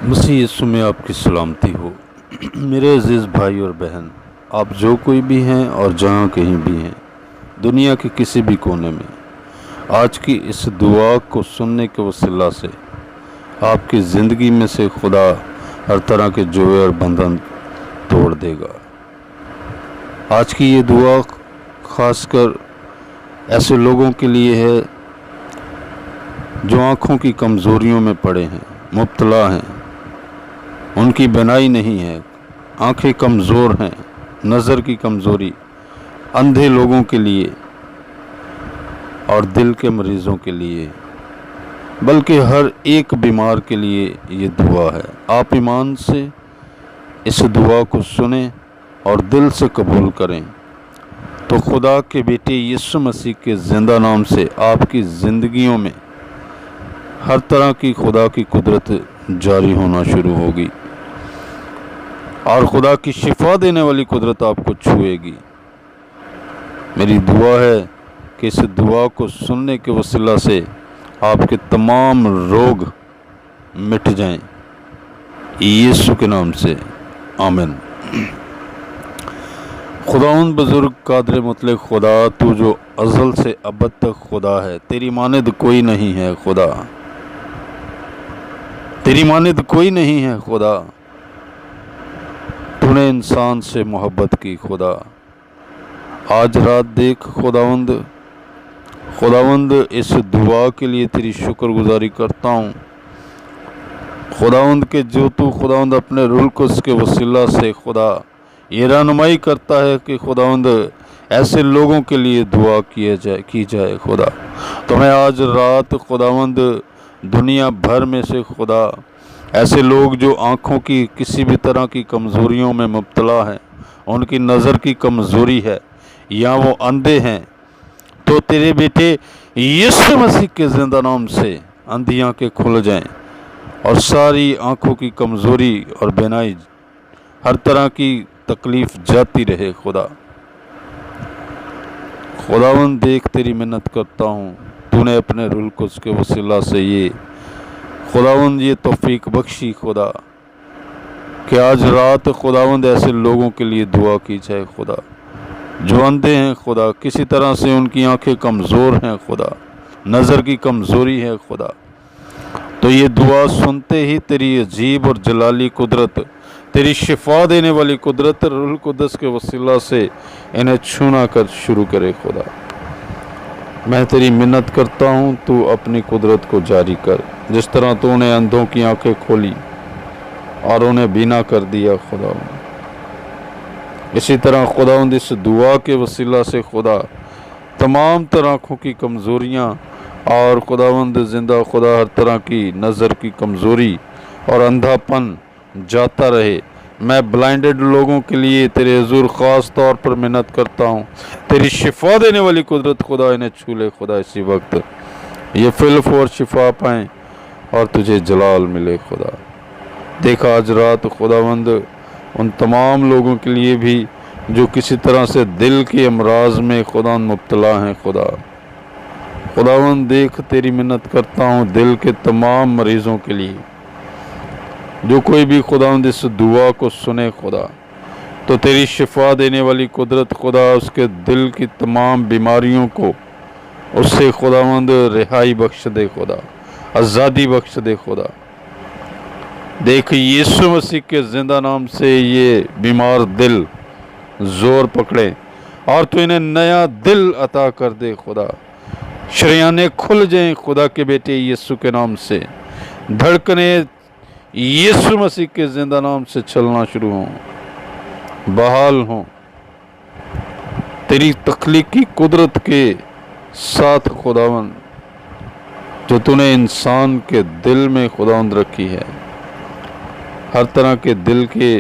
मसीह यीशु में आपकी सलामती हो। मेरे अजीज़ भाई और बहन, आप जो कोई भी हैं और जहाँ कहीं भी हैं, दुनिया के किसी भी कोने में, आज की इस दुआ को सुनने के वसीला से आपकी ज़िंदगी में से खुदा हर तरह के जोए और बंधन तोड़ देगा। आज की ये दुआ खासकर ऐसे लोगों के लिए है जो आँखों की कमज़ोरियों में पड़े हैं, मुब्तला हैं, उनकी बनाई नहीं है, आंखें कमज़ोर हैं, नज़र की कमज़ोरी, अंधे लोगों के लिए और दिल के मरीज़ों के लिए, बल्कि हर एक बीमार के लिए ये दुआ है। आप ईमान से इस दुआ को सुने और दिल से कबूल करें तो खुदा के बेटे यीशु मसीह के ज़िंदा नाम से आपकी ज़िंदगियों में हर तरह की खुदा की कुदरत जारी होना शुरू होगी और खुदा की शिफा देने वाली कुदरत आपको छुएगी। मेरी दुआ है कि इस दुआ को सुनने के वसीला से आपके तमाम रोग मिट जाएं, यीशु के नाम से, आमीन। खुदाउन बुजुर्ग कादर मुतलक खुदा, तू जो अज़ल से अबद तक खुदा है, तेरी मानिद कोई नहीं है खुदा, तेरी मानिद कोई नहीं है खुदा। तूने इंसान से मोहब्बत की खुदा। आज रात देख खुदावंद इस दुआ के लिए तेरी शुक्रगुजारी करता हूँ खुदावंद के जो तू खुदावंद अपने रूह कुद्स के वसीला से खुदा ये रहनुमाई करता है कि खुदावंद ऐसे लोगों के लिए दुआ की जाए खुदा। तो मैं आज रात खुदावंद दुनिया भर में से खुदा ऐसे लोग जो आँखों की किसी भी तरह की कमज़ोरियों में मुब्तला हैं, उनकी नज़र की कमज़ोरी है या वो अंधे हैं, तो तेरे बेटे यीशु मसीह के ज़िंदा नाम से अंधी आँखें खुल जाएं और सारी आँखों की कमज़ोरी और बेनाई, हर तरह की तकलीफ़ जाती रहे खुदा। खुदावन देख तेरी मिन्नत करता हूँ, तूने अपने रूह कुद्स के वसीला से ये खुदावंद ये तौफीक बख्शी खुदा कि आज रात खुदावंद ऐसे लोगों के लिए दुआ की जाए खुदा जो अंधे हैं खुदा, किसी तरह से उनकी आंखें कमज़ोर हैं खुदा, नज़र की कमज़ोरी है खुदा। तो ये दुआ सुनते ही तेरी अजीब और जलाली कुदरत, तेरी शिफा देने वाली कुदरत रूह कुद्स के वसीला से इन्हें छूना कर शुरू करे खुदा। मैं तेरी मिन्नत करता हूँ, तू अपनी कुदरत को जारी कर। जिस तरह तूने अंधों की आंखें खोली और उन्हें बीना कर दिया खुदा, इसी तरह खुदावंद इस दुआ के वसीला से खुदा तमाम तरह आँखों की कमज़ोरियाँ और खुदावंद ज़िंदा खुदा हर तरह की नज़र की कमज़ोरी और अंधापन जाता रहे। मैं ब्लाइंडेड लोगों के लिए तेरे हुज़ूर ख़ास तौर पर मिन्नत करता हूँ, तेरी शिफा देने वाली कुदरत खुदा इन्हें छू ले खुदा। इसी वक्त ये फिल्फ और शिफा पाएँ और तुझे जलाल मिले खुदा। देखा आज रात खुदावंद उन तमाम लोगों के लिए भी जो किसी तरह से दिल के अमराज में खुदा मुब्तला हैं खुदा। खुदावंद देख तेरी मिन्नत करता हूँ दिल के तमाम मरीज़ों के लिए, जो कोई भी खुदावंद इस दुआ को सुने खुदा, तो तेरी शिफा देने वाली कुदरत खुदा उसके दिल की तमाम बीमारियों को उससे खुदावंद रिहाई बख्श दे खुदा, आज़ादी बख्श दे खुदा। देख यीशु मसीह के ज़िंदा नाम से ये बीमार दिल ज़ोर पकड़े और तो इन्हें नया दिल अता कर दे खुदा। शरियाने खुल जाएं खुदा के बेटे यीशु के नाम से, धड़कने यीशु मसीह के ज़िंदा नाम से चलना शुरू हों, बहाल हों तेरी तख्लीकी कुदरत के साथ खुदावन जो तूने इंसान के दिल में खुदावंद रखी है। हर तरह के दिल के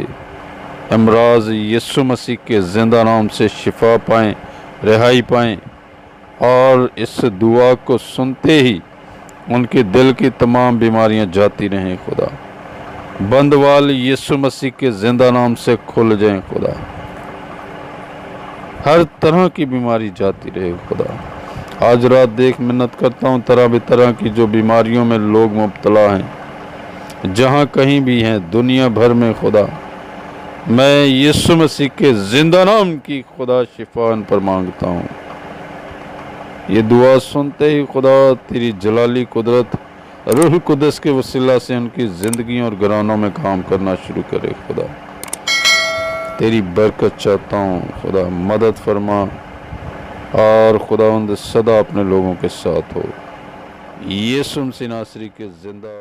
अमराज यीशु मसीह के ज़िंदा नाम से शिफा पाएँ, रिहाई पाएँ और इस दुआ को सुनते ही उनके दिल की तमाम बीमारियां जाती रहें खुदा। बंदवाल यीशु मसीह के ज़िंदा नाम से खुल जाएं खुदा, हर तरह की बीमारी जाती रहे खुदा। आज रात देख मिन्नत करता हूँ तरह बेतरह की जो बीमारियों में लोग मुब्तला हैं जहाँ कहीं भी हैं दुनिया भर में खुदा, मैं यीशु मसीह के जिंदा नाम की खुदा शिफा इन पर मांगता हूँ। ये दुआ सुनते ही खुदा तेरी जलाली कुदरत रूह कुदस के वसीला से उनकी ज़िंदगी और घरानों में काम करना शुरू करे। खुदा तेरी बरकत चाहता हूँ, खुदा मदद फरमा और खुदावंद सदा अपने लोगों के साथ हो। यीशु मसीह नासरी के जिंदा